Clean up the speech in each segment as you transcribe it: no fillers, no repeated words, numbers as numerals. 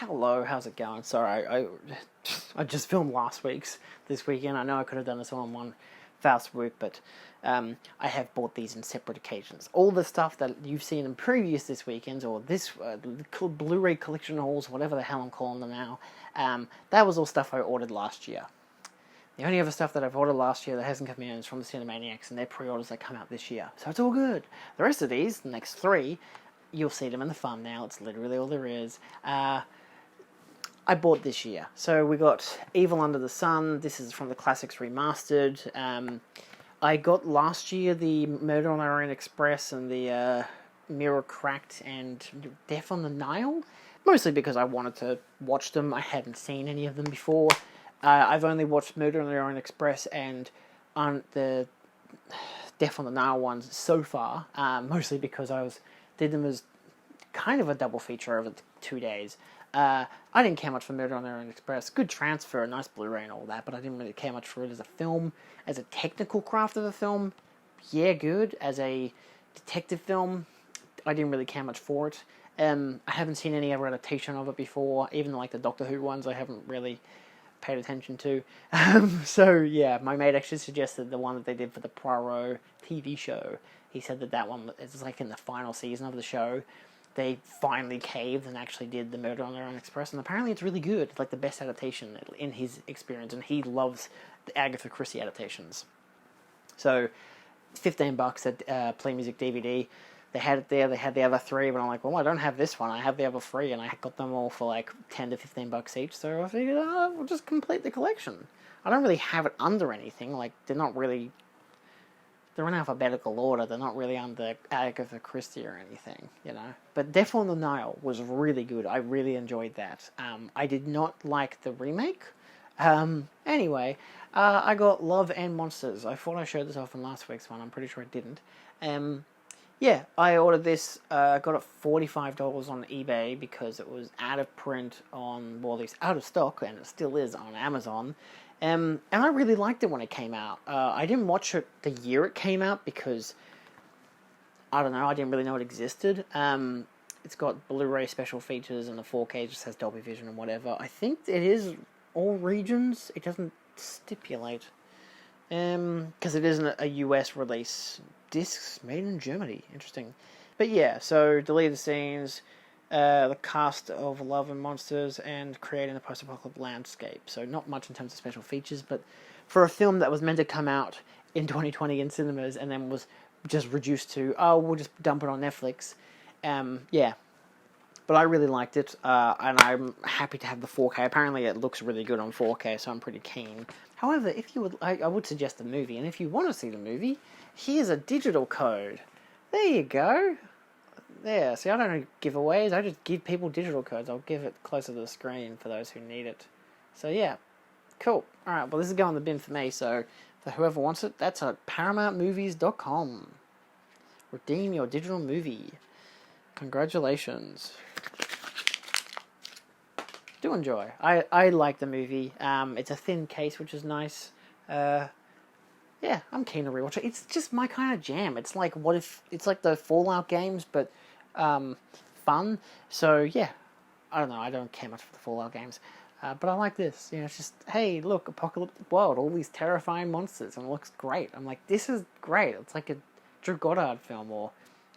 Hello, how's it going? Sorry, I just filmed last week's this weekend. I know I could have done this all in one foul swoop, but I have bought these in separate occasions. All the stuff that you've seen in previous this weekends, or this Blu-ray collection hauls, whatever the hell I'm calling them now, that was all stuff I ordered last year. The only other stuff that I've ordered last year that hasn't come in is from the Cinemaniacs, and their pre-orders that come out this year. So it's all good. The rest of these, the next three, you'll see them in the thumbnail. It's literally all there is. I bought this year. So we got Evil Under the Sun. This is from the Classics Remastered. I got last year the Murder on the Orient Express and the Mirror Cracked and Death on the Nile. Mostly because I wanted to watch them. I hadn't seen any of them before. I've only watched Murder on the Orient Express and the Death on the Nile ones so far. Mostly because did them as kind of a double feature over 2 days. I didn't care much for Murder on the Orient Express. Good transfer, a nice Blu-ray and all that, but I didn't really care much for it as a film. As a technical craft of a film, yeah, good. As a detective film, I didn't really care much for it. I haven't seen any other adaptation of it before. Even like the Doctor Who ones, I haven't really paid attention to. So yeah, my mate actually suggested the one that they did for the Poirot TV show. He said that one is like in the final season of the show. They finally caved and actually did the Murder on the Orient Express, and apparently it's really good. It's like the best adaptation in his experience, and he loves the Agatha Christie adaptations. So, $15 at Play Music DVD. They had it there. They had the other three, but I'm like, well, I don't have this one. I have the other three, and I got them all for like $10 to $15 each. So I figured, we'll just complete the collection. I don't really have it under anything. Like they're in alphabetical order. They're not really under Agatha Christie or anything, you know. But Death on the Nile was really good. I really enjoyed that. I did not like the remake. Anyway, I got Love and Monsters. I thought I showed this off in last week's one. I'm pretty sure I didn't. Yeah, I ordered this. Got it $45 on eBay because it was out of print at least out of stock, and it still is on Amazon. And I really liked it when it came out. I didn't watch it the year it came out because, I don't know, I didn't really know it existed. It's got Blu-ray special features and the 4K just has Dolby Vision and whatever. I think it is all regions. It doesn't stipulate. Because it isn't a US release. Discs made in Germany. Interesting. But yeah, so deleted scenes, the cast of Love and Monsters, and creating a post-apocalyptic landscape. So not much in terms of special features, but for a film that was meant to come out in 2020 in cinemas and then was just reduced to, we'll just dump it on Netflix. Yeah. But I really liked it, and I'm happy to have the 4K. Apparently it looks really good on 4K, so I'm pretty keen. However, if you would, I would suggest the movie, and if you want to see the movie, here's a digital code. There you go. There, see, I don't do giveaways, I just give people digital codes. I'll give it closer to the screen for those who need it. So yeah, cool. Alright, well this is going in the bin for me, so for whoever wants it, that's at ParamountMovies.com. Redeem your digital movie. Congratulations. Do enjoy. I like the movie. It's a thin case, which is nice. Yeah, I'm keen to rewatch it. It's just my kind of jam. It's like it's like the Fallout games, but fun. So yeah, I don't know. I don't care much for the Fallout games, but I like this. You know, it's just, hey, look, apocalyptic world, all these terrifying monsters, and it looks great. I'm like, this is great. It's like a Drew Goddard film, or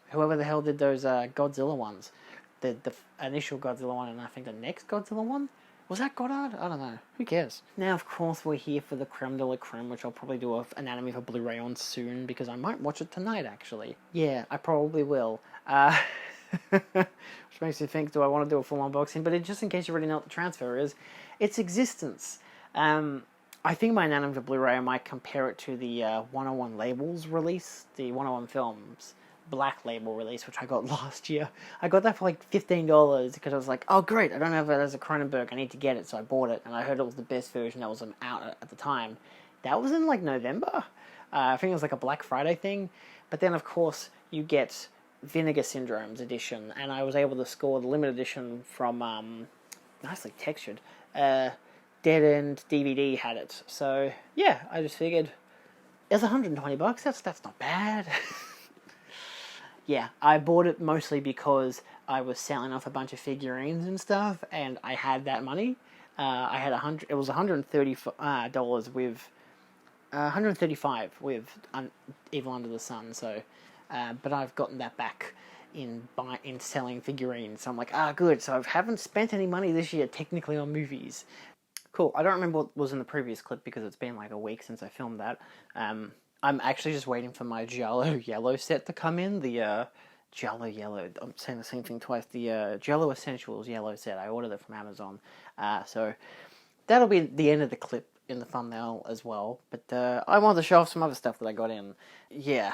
whoever the hell did those Godzilla ones. The initial Godzilla one, and I think the next Godzilla one. Was that Goddard? I don't know. Who cares? Now, of course, we're here for the creme de la creme, which I'll probably do an anatomy for Blu-ray on soon, because I might watch it tonight, actually. Yeah, I probably will. Which makes me think, do I want to do a full unboxing? But just in case you already know what the transfer is, its existence. I think my anatomy for Blu-ray, I might compare it to the 101 Labels release, the 101 Films Black Label release, which I got last year. I got that for like $15 because I was like, oh great, I don't have it as a Cronenberg, I need to get it, so I bought it, and I heard it was the best version that was out at the time. That was in like November. I think it was like a Black Friday thing, but then of course you get Vinegar Syndrome's edition, and I was able to score the limited edition from, nicely textured, Dead End DVD had it. So yeah, I just figured, it's $120, that's not bad. Yeah, I bought it mostly because I was selling off a bunch of figurines and stuff, and I had that money. I had $100. It was $130 with 135 with Evil Under the Sun. So, but I've gotten that back in selling figurines. So I'm like, good. So I haven't spent any money this year technically on movies. Cool. I don't remember what was in the previous clip because it's been like a week since I filmed that. I'm actually just waiting for my Giallo Yellow set to come in. The Giallo Yellow. I'm saying the same thing twice. The Giallo Essentials Yellow set. I ordered it from Amazon. So that'll be the end of the clip in the thumbnail as well. But I wanted to show off some other stuff that I got in. Yeah.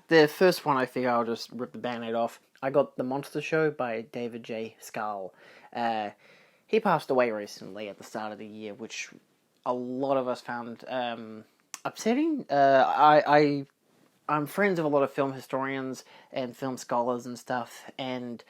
The first one, I figure I'll just rip the band-aid off. I got The Monster Show by David J. Scull. He passed away recently at the start of the year, which a lot of us found upsetting. I'm friends with a lot of film historians and film scholars and stuff, and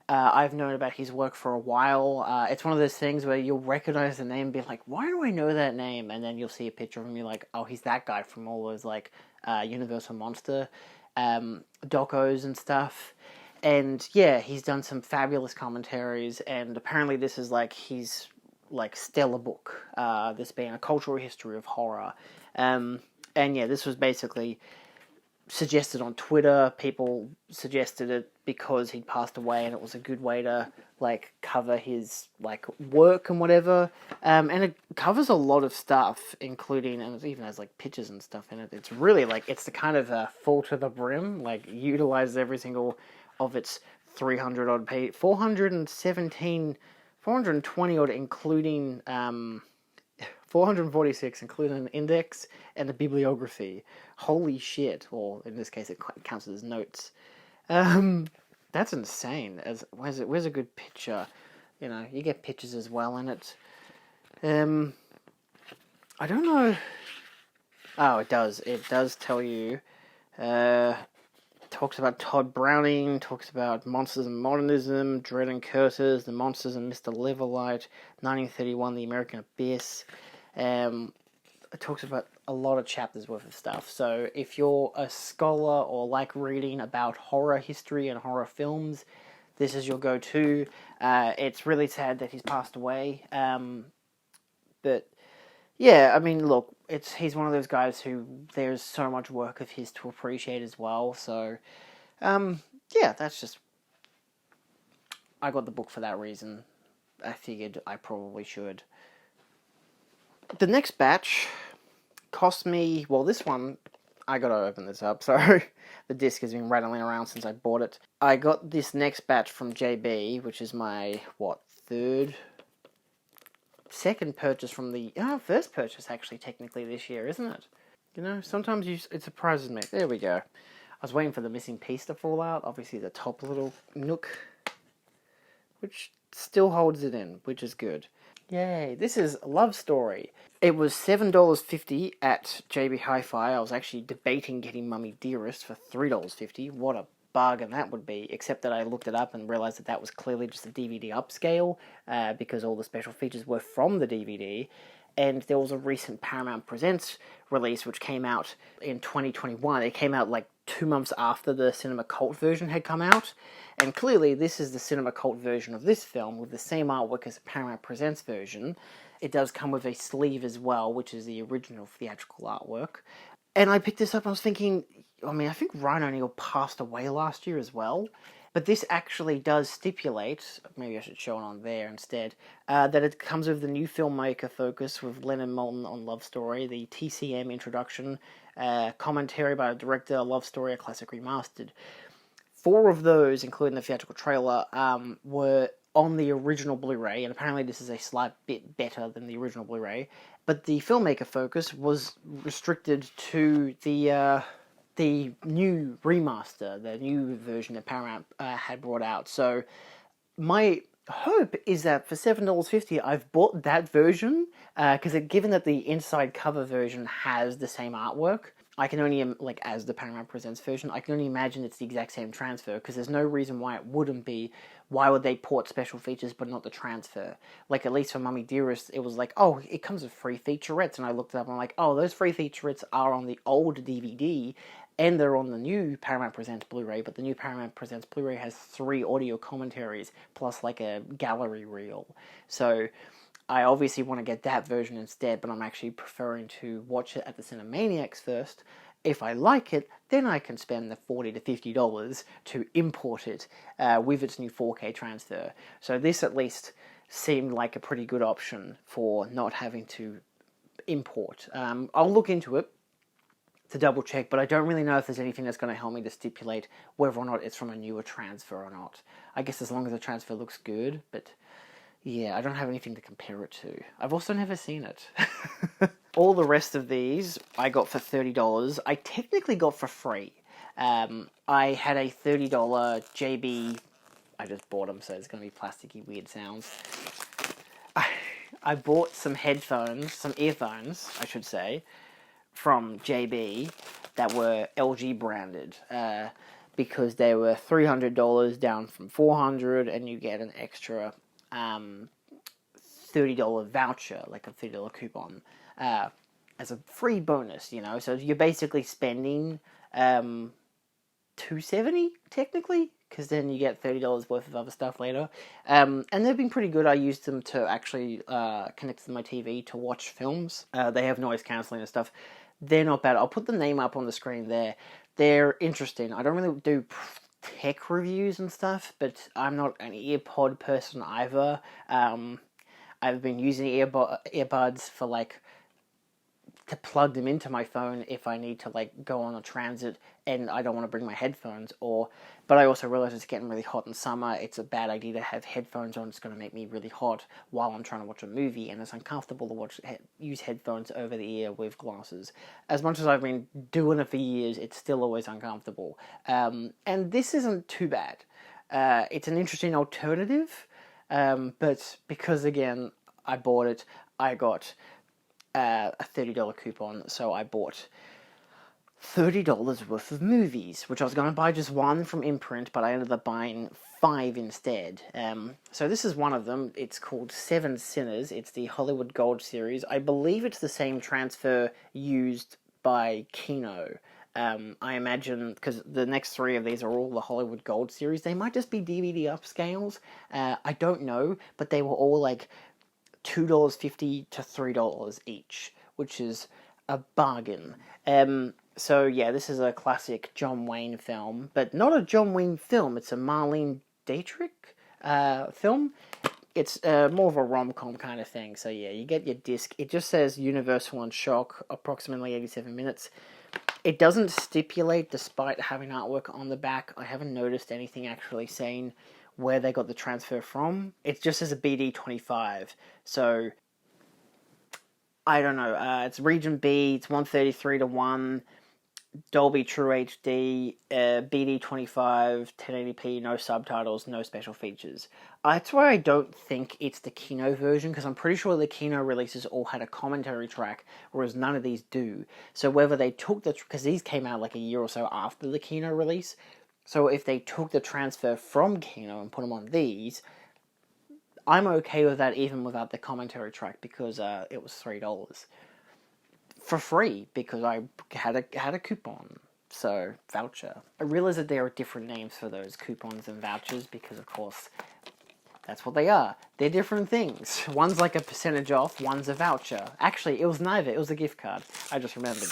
I've known about his work for a while. It's one of those things where you'll recognize the name and be like, why do I know that name? And then you'll see a picture of him and you're like, oh, he's that guy from all those like Universal Monster docos and stuff. And yeah, he's done some fabulous commentaries, and apparently this is like his like stellar book, this being a cultural history of horror. And yeah, this was basically suggested on Twitter. People suggested it because he'd passed away, and it was a good way to like cover his like work and whatever. And it covers a lot of stuff, including, and it even has like pictures and stuff in it. It's really like, it's the kind of full to the brim, like utilizes every single of its 300 odd page, 420 odd, including 446, including an index and a bibliography. Holy shit! Or in this case, it counts as notes. That's insane. Where's a good picture? You know, you get pictures as well in it. I don't know. Oh, it does. It does tell you. Talks about Todd Browning, talks about Monsters and Modernism, Dread and Curses, The Monsters and Mr. Liverlight, 1931, The American Abyss. It talks about a lot of chapters worth of stuff. So if you're a scholar or like reading about horror history and horror films, this is your go-to. It's really sad that he's passed away. But yeah, I mean, look, he's one of those guys who there's so much work of his to appreciate as well. So, yeah, that's just, I got the book for that reason. I figured I probably should. The next batch cost me, well, this one, I gotta open this up, so the disc has been rattling around since I bought it. I got this next batch from JB, which is my, second purchase from the first purchase actually technically this year, isn't it? You know, sometimes it surprises me. There we go. I was waiting for the missing piece to fall out. Obviously the top little nook, which still holds it in, which is good. Yay, this is a Love Story. It was $7.50 at JB Hi-Fi. I was actually debating getting Mummy Dearest for $3.50. What a bargain that would be, except that I looked it up and realised that was clearly just a DVD upscale, because all the special features were from the DVD, and there was a recent Paramount Presents release which came out in 2021. It came out like 2 months after the Cinema Cult version had come out, and clearly this is the Cinema Cult version of this film with the same artwork as the Paramount Presents version. It does come with a sleeve as well, which is the original theatrical artwork. And I picked this up and I was thinking, I mean, I think Ryan O'Neal passed away last year as well, but this actually does stipulate, maybe I should show it on there instead, that it comes with the new filmmaker focus with Lennon Moulton on Love Story, the TCM introduction, commentary by the director, Love Story, a classic remastered. 4 of those, including the theatrical trailer, were on the original Blu-ray, and apparently this is a slight bit better than the original Blu-ray, but the filmmaker focus was restricted to the new remaster, the new version that Paramount had brought out. So my hope is that for $7.50 I've bought that version, because given that the inside cover version has the same artwork, I can only, like, as the Paramount Presents version, I can only imagine it's the exact same transfer, because there's no reason why it wouldn't be. Why would they port special features but not the transfer? Like, at least for Mummy Dearest, it was like, oh, it comes with free featurettes, and I looked it up and I'm like, oh, those free featurettes are on the old DVD, and they're on the new Paramount Presents Blu-ray, but the new Paramount Presents Blu-ray has 3 audio commentaries, plus like a gallery reel. So I obviously want to get that version instead, but I'm actually preferring to watch it at the Cinemaniacs first. If I like it, then I can spend the $40 to $50 to import it with its new 4K transfer. So this at least seemed like a pretty good option for not having to import. I'll look into it to double check, but I don't really know if there's anything that's going to help me to stipulate whether or not it's from a newer transfer or not. I guess as long as the transfer looks good, but yeah, I don't have anything to compare it to. I've also never seen it. All the rest of these I got for $30. I technically got for free. I had a $30 JB. I just bought them, so it's going to be plasticky, weird sounds. I bought some headphones, some earphones, I should say, from JB that were LG branded. Because they were $300 down from $400, and you get an extra $30 voucher, like a $30 coupon, as a free bonus, you know. So you're basically spending $270 technically, because then you get $30 worth of other stuff later. And they've been pretty good. I used them to actually connect to my TV to watch films. They have noise cancelling and stuff. They're not bad. I'll put the name up on the screen there. They're interesting. I don't really do tech reviews and stuff, but I'm not an earpod person either. I've been using earbuds for like to plug them into my phone if I need to like go on a transit and I don't want to bring my headphones, but I also realize it's getting really hot in summer. It's a bad idea to have headphones on. It's going to make me really hot while I'm trying to watch a movie, and it's uncomfortable to use headphones over the ear with glasses. As much as I've been doing it for years, it's still always uncomfortable. And this isn't too bad. It's an interesting alternative, but because again I bought it, I got a $30 coupon, so I bought $30 worth of movies, which I was going to buy just one from imprint, but I ended up buying 5 instead. So this is one of them. It's called Seven Sinners. It's the Hollywood Gold series. I believe it's the same transfer used by Kino. I imagine, because the next 3 of these are all the Hollywood Gold series, they might just be DVD upscales. I don't know, but they were all like $2.50 to $3 each, which is a bargain. So yeah, this is a classic John Wayne film, but not a John Wayne film. It's a Marlene Dietrich film. It's more of a rom-com kind of thing. So yeah, you get your disc. It just says Universal and Shock, approximately 87 minutes. It doesn't stipulate, despite having artwork on the back. I haven't noticed anything actually saying where they got the transfer from. It just says a BD25. So I don't know. It's Region B. It's 133 to 1. Dolby True HD, BD25, 1080p, no subtitles, no special features. That's why I don't think it's the Kino version, because I'm pretty sure the Kino releases all had a commentary track, whereas none of these do. So whether they took because these came out like a year or so after the Kino release, so if they took the transfer from Kino and put them on these, I'm okay with that even without the commentary track, because it was $3. For free, because I had a coupon, so voucher. I realize that there are different names for those coupons and vouchers, because of course that's what they are. They're different things. One's like a percentage off, one's a voucher. Actually, it was neither. It was a gift card. I just remembered.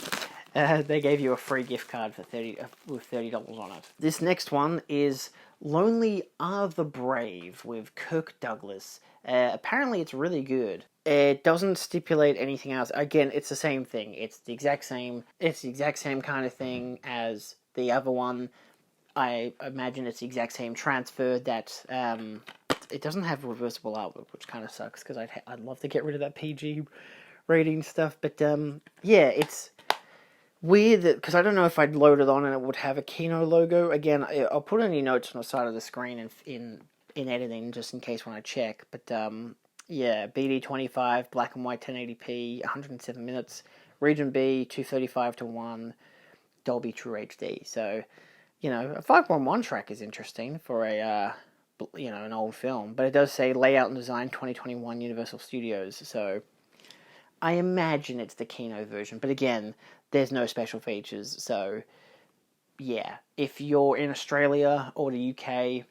They gave you a free gift card for with $30 on it. This next one is Lonely Are the Brave with Kirk Douglas. Apparently it's really good. It doesn't stipulate anything else. Again, it's the same thing. It's the exact same kind of thing as the other one. I imagine it's the exact same transfer. That it doesn't have reversible artwork, which kind of sucks, because I'd love to get rid of that PG rating stuff. But yeah, it's weird that, because I don't know if I'd load it on and it would have a Kino logo. Again, I'll put any notes on the side of the screen in editing, just in case when I check. But yeah, BD25, black and white 1080p, 107 minutes. Region B, 235 to 1, Dolby True HD. So, you know, a 5.1 track is interesting for a, an old film. But it does say Layout and Design 2021 Universal Studios. So, I imagine it's the Kino version. But again, there's no special features. So, yeah, if you're in Australia or the UK,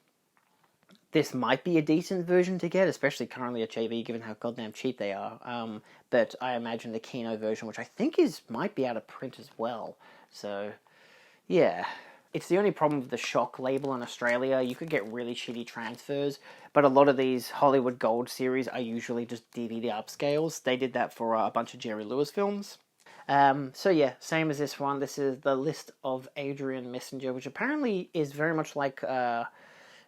this might be a decent version to get, especially currently at JV, given how goddamn cheap they are. But I imagine the Kino version, which I think might be out of print as well. So, yeah. It's the only problem with the Shock label in Australia. You could get really shitty transfers, but a lot of these Hollywood Gold series are usually just DVD upscales. They did that for a bunch of Jerry Lewis films. So yeah, same as this one. This is the list of Adrian Messenger, which apparently is very much like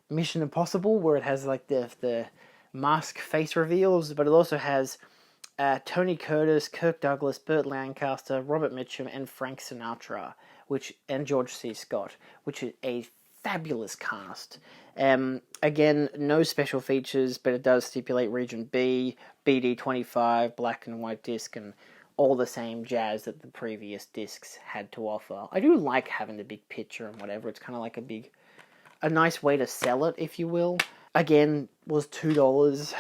Mission Impossible, where it has like the mask face reveals, but it also has Tony Curtis, Kirk Douglas, Burt Lancaster, Robert Mitchum, and Frank Sinatra, and George C. Scott, which is a fabulous cast. Again, no special features, but it does stipulate Region B, BD25, black and white disc, and all the same jazz that the previous discs had to offer. I do like having the big picture and whatever. It's kind of like a nice way to sell it, if you will. Again, was $2.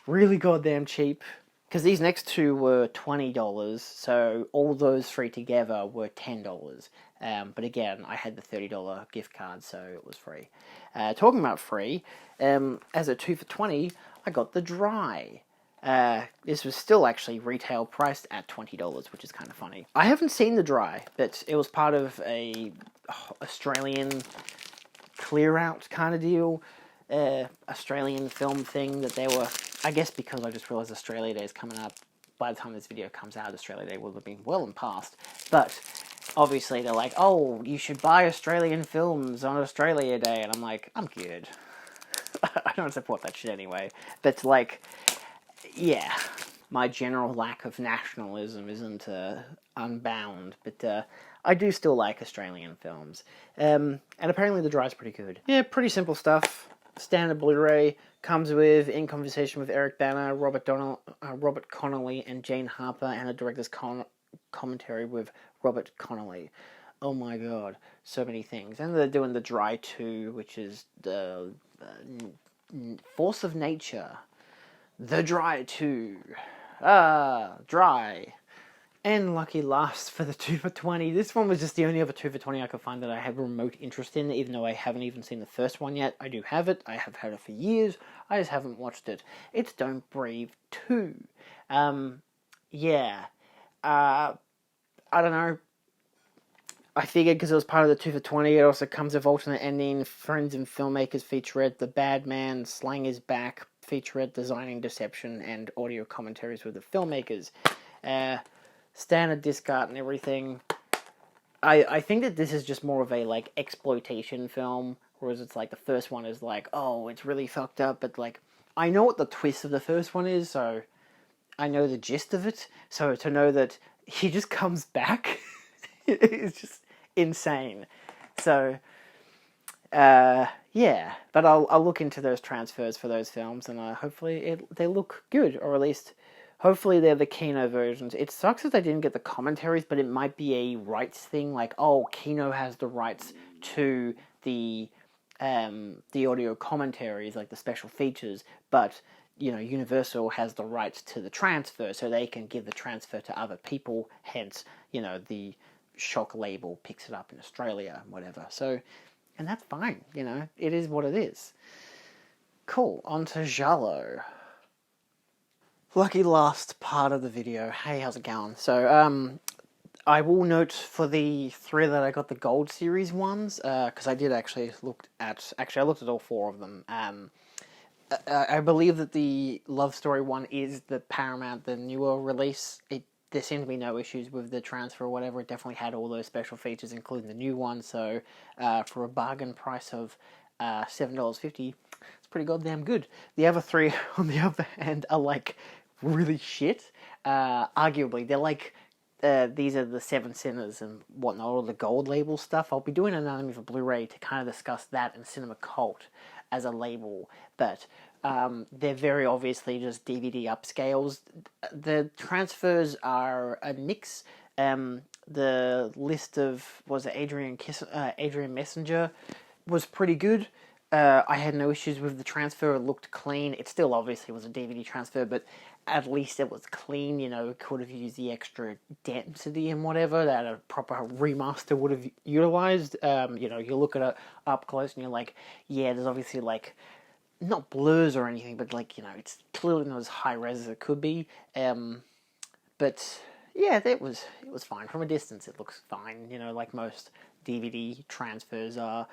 Really goddamn cheap. Because these next two were $20, so all those three together were $10. But again, I had the $30 gift card, so it was free. Talking about free, as a 2 for $20, I got the Dry. This was still actually retail priced at $20, which is kind of funny. I haven't seen the Dry, but it was part of a Australian clear out kind of deal. Australian film thing that they were, I guess because I just realised Australia Day is coming up. By the time this video comes out, Australia Day will have been well and past. But obviously they're like, oh, you should buy Australian films on Australia Day. And I'm like, I'm good. I don't support that shit anyway. But like, yeah, my general lack of nationalism isn't unbound. But I do still like Australian films. And apparently the Dry's pretty good. Yeah, pretty simple stuff. Standard Blu-ray, comes with In Conversation with Eric Bana, Robert Connolly, and Jane Harper, and a director's commentary with Robert Connolly. Oh my god, so many things. And they're doing the Dry 2, which is the Force of Nature. The Dry 2. Dry. And lucky last for the 2 for $20. This one was just the only other 2 for $20 I could find that I had remote interest in, even though I haven't even seen the first one yet. I do have it. I have had it for years. I just haven't watched it. It's Don't Breathe 2. Yeah. I don't know. I figured because it was part of the 2 for $20, it also comes with alternate ending, Friends and Filmmakers featurette, The Bad Man, Slang is Back featurette, Designing Deception, and audio commentaries with the filmmakers. Standard disc art and everything. I think that this is just more of a like exploitation film, whereas it's like the first one is like, oh, it's really fucked up, but like I know what the twist of the first one is, so I know the gist of it. So to know that he just comes back is just insane. So yeah, but I'll look into those transfers for those films, and hopefully they look good, or at least hopefully they're the Kino versions. It sucks that they didn't get the commentaries, but it might be a rights thing, like, oh, Kino has the rights to the audio commentaries, like the special features, but, you know, Universal has the rights to the transfer, so they can give the transfer to other people, hence, you know, the Shock label picks it up in Australia, whatever. So, and that's fine, you know, it is what it is. Cool, on to Jalo. Lucky last part of the video. Hey, how's it going? So, I will note for the three that I got the Gold Series ones, because I did actually I looked at all four of them. I believe that the Love Story one is the Paramount, the newer release. There seemed to be no issues with the transfer or whatever. It definitely had all those special features, including the new one, so for a bargain price of $7.50, it's pretty goddamn good. The other three, on the other hand, are like really shit. Arguably, they're like these are the Seven Sinners and whatnot, all the gold label stuff. I'll be doing an Anatomy for Blu-ray to kind of discuss that and Cinema Cult as a label, but they're very obviously just DVD upscales. The transfers are a mix. The list of Adrian Messenger was pretty good. I had no issues with the transfer. It looked clean. It still obviously was a DVD transfer, but at least it was clean. You know, it could have used the extra density and whatever that a proper remaster would have utilized. You know, you look at it up close and you're like, yeah, there's obviously like, not blurs or anything, but like, you know, it's clearly not as high res as it could be. But yeah, it was fine. From a distance, it looks fine. You know, like most DVD transfers are.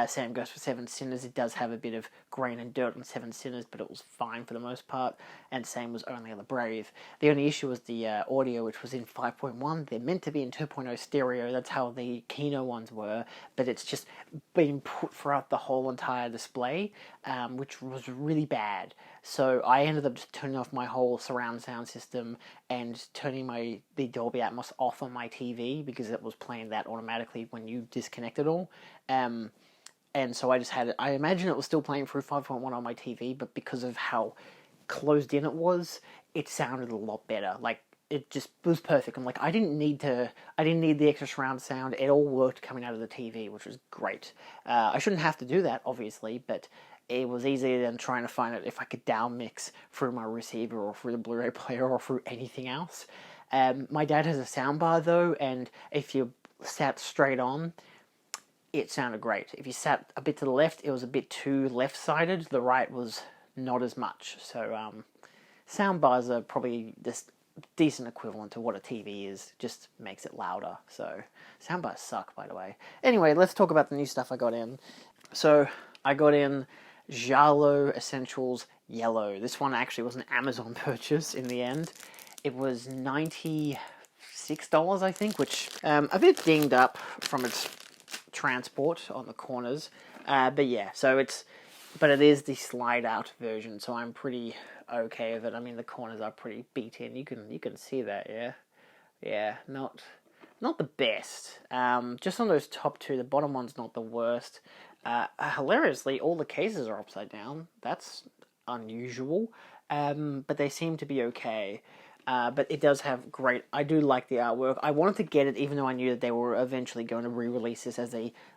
Same goes for Seven Sinners. It does have a bit of grain and dirt on Seven Sinners, but it was fine for the most part. And same was only on the Brave. The only issue was the audio, which was in 5.1. They're meant to be in 2.0 stereo. That's how the Kino ones were, but it's just been put throughout the whole entire display, which was really bad. So I ended up just turning off my whole surround sound system and turning the Dolby Atmos off on my TV because it was playing that automatically when you disconnect it all. And so I just had it. I imagine it was still playing through 5.1 on my TV, but because of how closed in it was, it sounded a lot better. Like, it just was perfect. I'm like, I didn't need the extra surround sound. It all worked coming out of the TV, which was great. I shouldn't have to do that, obviously, but it was easier than trying to find it if I could down mix through my receiver or through the Blu-ray player or through anything else. My dad has a soundbar though, and if you sat straight on, it sounded great. If you sat a bit to the left, it was a bit too left-sided. The right was not as much. So soundbars are probably this decent equivalent to what a TV is, just makes it louder. So soundbars suck, by the way. Anyway, let's talk about the new stuff I got in. So I got in Giallo Essentials Yellow. This one actually was an Amazon purchase in the end. It was $96, I think, which a bit dinged up from its transport on the corners. But yeah, but it is the slide out version, so I'm pretty okay with it. I mean, the corners are pretty beat in. You can see that, yeah. Yeah, not the best. Just on those top two, the bottom one's not the worst. Hilariously, all the cases are upside down. That's unusual, but they seem to be okay. But it does have great... I do like the artwork. I wanted to get it even though I knew that they were eventually going to re-release this as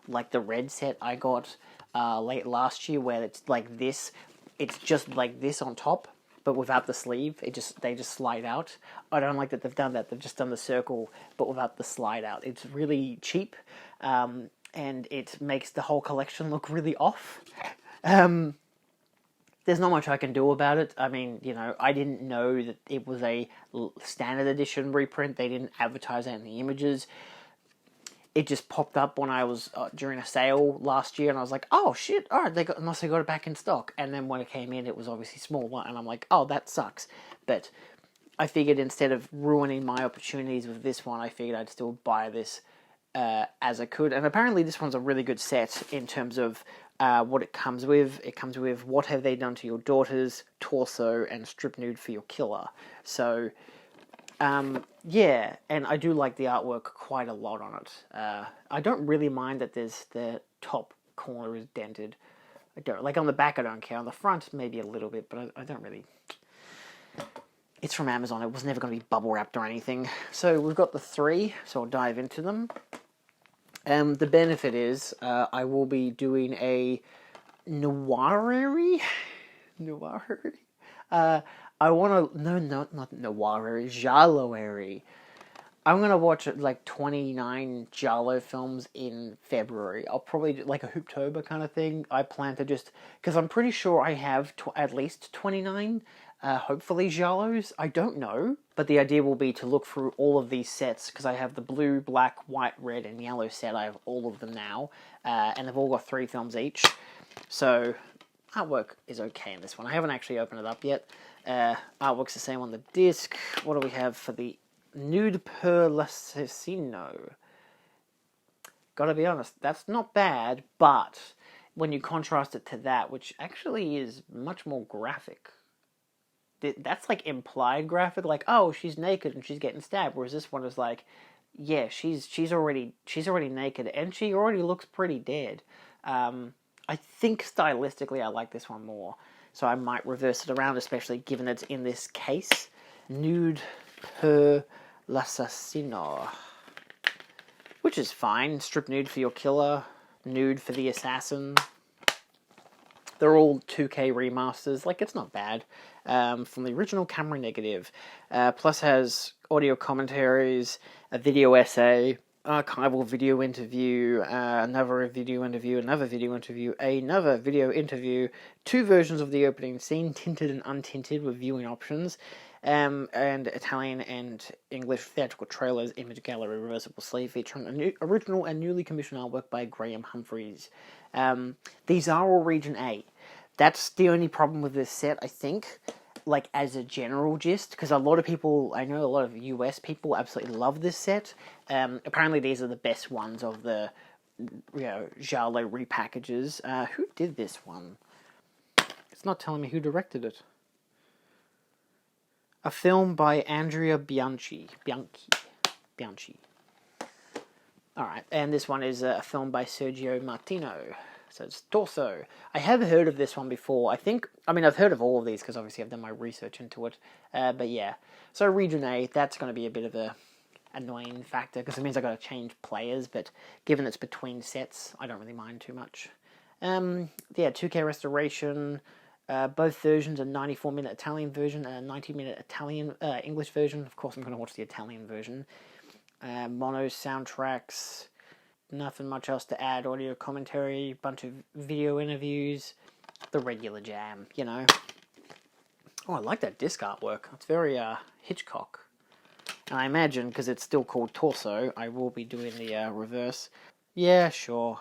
like the red set I got late last year, where it's like this. It's just like this on top, but without the sleeve. They just slide out. I don't like that they've done that. They've just done the circle, but without the slide out. It's really cheap. And it makes the whole collection look really off. There's not much I can do about it. I mean, you know, I didn't know that it was a standard edition reprint. They didn't advertise that in the images. It just popped up when I was during a sale last year, and I was like, oh shit, alright, unless they got it back in stock. And then when it came in, it was obviously smaller, and I'm like, oh, that sucks. But I figured instead of ruining my opportunities with this one, I figured I'd still buy this as I could. And apparently this one's a really good set in terms of what it comes with. It comes with What Have They Done to Your Daughter's Torso and Strip Nude for Your Killer. So, yeah, and I do like the artwork quite a lot on it. I don't really mind that the top corner is dented. I don't, like on the back I don't care. On the front maybe a little bit, but I don't really... It's from Amazon. It was never going to be bubble wrapped or anything. So we've got the three, so I'll dive into them. The benefit is I will be doing a noir-ary? I want to... No, not noir-ary. Giallo-ary. I'm going to watch like 29 Giallo films in February. I'll probably do like a Hooptober kind of thing. I plan to just... Because I'm pretty sure I have at least 29... hopefully Giallos, I don't know, but the idea will be to look through all of these sets, because I have the blue, black, white, red, and yellow set. I have all of them now, and they've all got 3 films each, so artwork is okay in this one. I haven't actually opened it up yet. Artwork's the same on the disc. What do we have for the Nude per l'Assassino? Gotta be honest, that's not bad, but when you contrast it to that, which actually is much more graphic, that's like implied graphic, like, oh, she's naked and she's getting stabbed, whereas this one is like, yeah, she's already naked and she already looks pretty dead. I think stylistically I like this one more, so I might reverse it around, especially given it's in this case. Nude per l'Assassino, which is fine. Strip nude for your killer, nude for the assassin. They're all 2K remasters. Like, it's not bad. From the original camera negative. Plus has audio commentaries, a video essay, archival video interview, another video interview, another video interview, another video interview, 2 versions of the opening scene, tinted and untinted with viewing options, and Italian and English theatrical trailers, image gallery, reversible sleeve featuring original and newly commissioned artwork by Graham Humphreys. These are all Region A. That's the only problem with this set, I think, like as a general gist, because a lot of people, I know a lot of US people absolutely love this set. Apparently these are the best ones of the, Giallo repackages. Who did this one? It's not telling me who directed it. A film by Andrea Bianchi. Alright, and this one is a film by Sergio Martino. So it's Torso. I have heard of this one before. I've heard of all of these because obviously I've done my research into it. But yeah, so Region A, that's going to be a bit of a annoying factor because it means I've got to change players, but given it's between sets, I don't really mind too much. 2K restoration. Both versions, a 94-minute Italian version and a 90-minute English version. Of course, I'm going to watch the Italian version. Mono soundtracks. Nothing much else to add. Audio commentary, bunch of video interviews, the regular jam, Oh, I like that disc artwork. It's very Hitchcock. And I imagine, because it's still called Torso, I will be doing the reverse. Yeah, sure.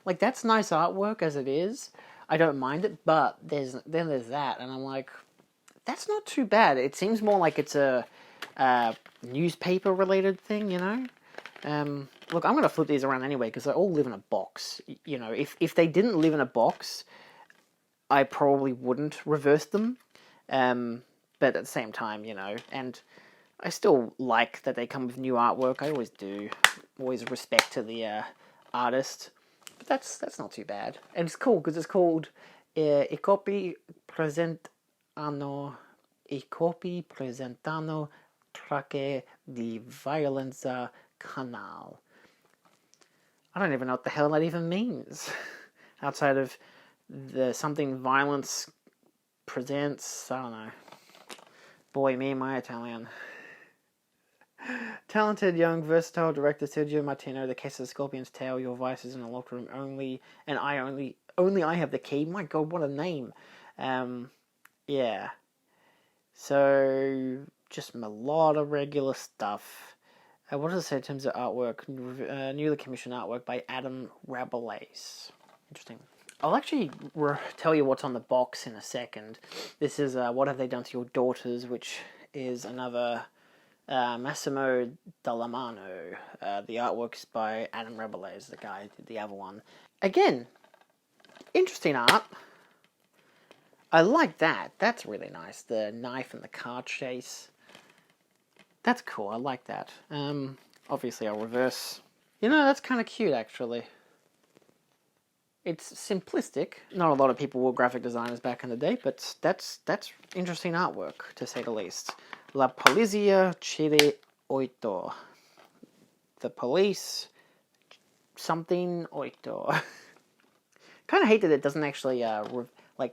Like, that's nice artwork as it is. I don't mind it, but there's that, and I'm like, that's not too bad. It seems more like it's a newspaper-related thing, Look, I'm going to flip these around anyway, because they all live in a box. If they didn't live in a box, I probably wouldn't reverse them. But at the same time, and I still like that they come with new artwork. I always do. Always respect to the artist. But that's not too bad. And it's cool, because it's called I copi presentano tracce di violenza canal. I don't even know what the hell that even means. Outside of the something violence presents, I don't know. Boy, me and my Italian. Talented, young, versatile director Sergio Martino, The Case of the Scorpion's Tail, Your Vice is in the Locker Room Only, and only I Have the Key. My God, what a name. Yeah. So, just a lot of regular stuff. What does it say in terms of artwork? Newly commissioned artwork by Adam Rabelais. Interesting. I'll actually tell you what's on the box in a second. This is What Have They Done to Your Daughters, which is another Massimo Dallamano. The artwork's by Adam Rabelais, the guy who did the other one. Again, interesting art. I like that. That's really nice. The knife and the car chase. That's cool. I like that. Obviously, I'll reverse. That's kind of cute, actually. It's simplistic. Not a lot of people were graphic designers back in the day, but that's interesting artwork, to say the least. La Polizia Chiede Oito. The police something Oito. Kind of hate that it doesn't actually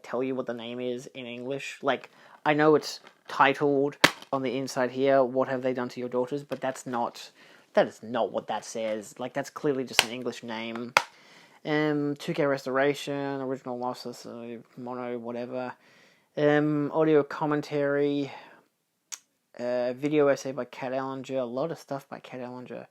tell you what the name is in English. Like, I know it's titled on the inside here, What Have They Done to Your Daughters, but that is not what that says. Like, that's clearly just an English name. 2K restoration, original losses, mono, whatever. Audio commentary, video essay by Kat Ellinger, a lot of stuff by Kat Ellinger.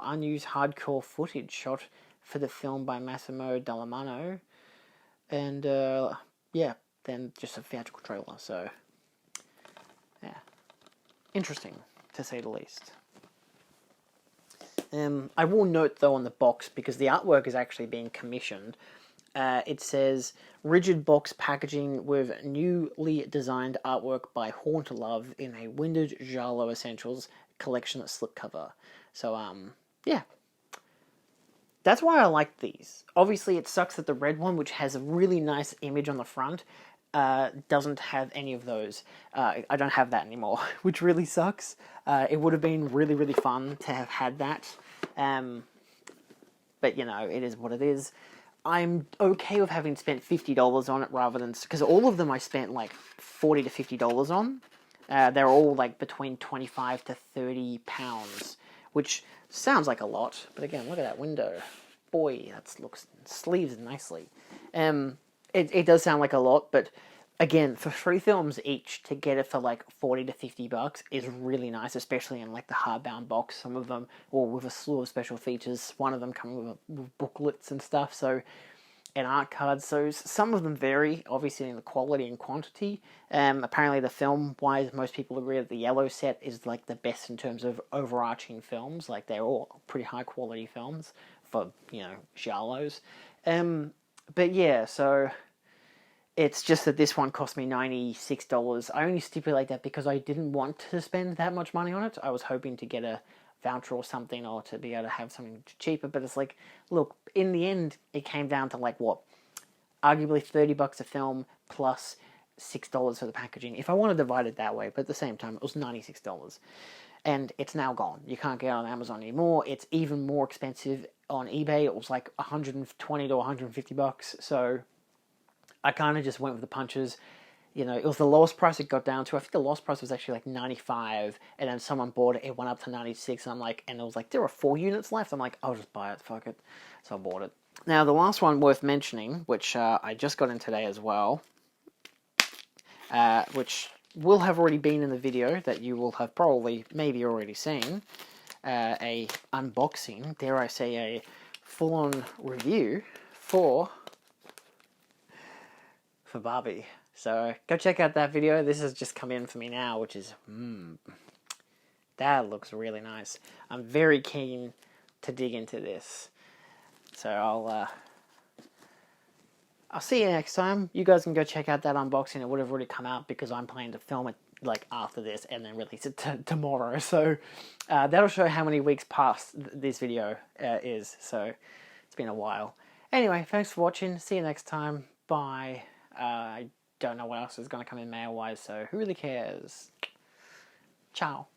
Unused hardcore footage shot for the film by Massimo Dallamano. And, then just a theatrical trailer, so, yeah. Interesting, to say the least. I will note, though, on the box, because the artwork is actually being commissioned, it says, rigid box packaging with newly designed artwork by Haunt Love in a Winded Giallo Essentials collection slipcover. So, yeah. That's why I like these. Obviously, it sucks that the red one, which has a really nice image on the front, doesn't have any of those. I don't have that anymore, which really sucks. It would have been really, really fun to have had that. But, it is what it is. I'm okay with having spent $50 on it rather than, because all of them I spent like $40 to $50 on. They're all like between 25 to 30 pounds, which sounds like a lot, but again, look at that window. Boy, that looks sleeves nicely. It does sound like a lot, but again, for 3 films each, to get it for like $40 to $50 is really nice, especially in like the hardbound box. Some of them, or with a slew of special features. One of them come with booklets and stuff, so, and art cards. So some of them vary, obviously, in the quality and quantity. Apparently, the film-wise, most people agree that the yellow set is like the best in terms of overarching films. Like, they're all pretty high-quality films for, you know, giallos. But yeah, so it's just that this one cost me $96. I only stipulate that because I didn't want to spend that much money on it. I was hoping to get a voucher or something, or to be able to have something cheaper. But it's like, look, in the end, it came down to like what? Arguably $30 a film plus $6 for the packaging. If I want to divide it that way, but at the same time, it was $96. And it's now gone. You can't get it on Amazon anymore. It's even more expensive on eBay. It was like $120 to $150. So I kind of just went with the punches. You know, it was the lowest price it got down to. I think the lowest price was actually like 95, and then someone bought it. It went up to 96, and I'm like, and it was like, there are 4 units left. I'm like, I'll just buy it, fuck it. So I bought it. Now, the last one worth mentioning, which I just got in today as well, which will have already been in the video that you will have probably maybe already seen, a unboxing, dare I say, a full-on review for Barbie. So go check out that video. This has just come in for me now, which is, that looks really nice. I'm very keen to dig into this. So I'll see you next time. You guys can go check out that unboxing. It would have already come out because I'm planning to film it like after this and then release it tomorrow. So that'll show how many weeks past this video is. So it's been a while. Anyway, thanks for watching. See you next time. Bye. I don't know what else is going to come in mail-wise, so who really cares? Ciao.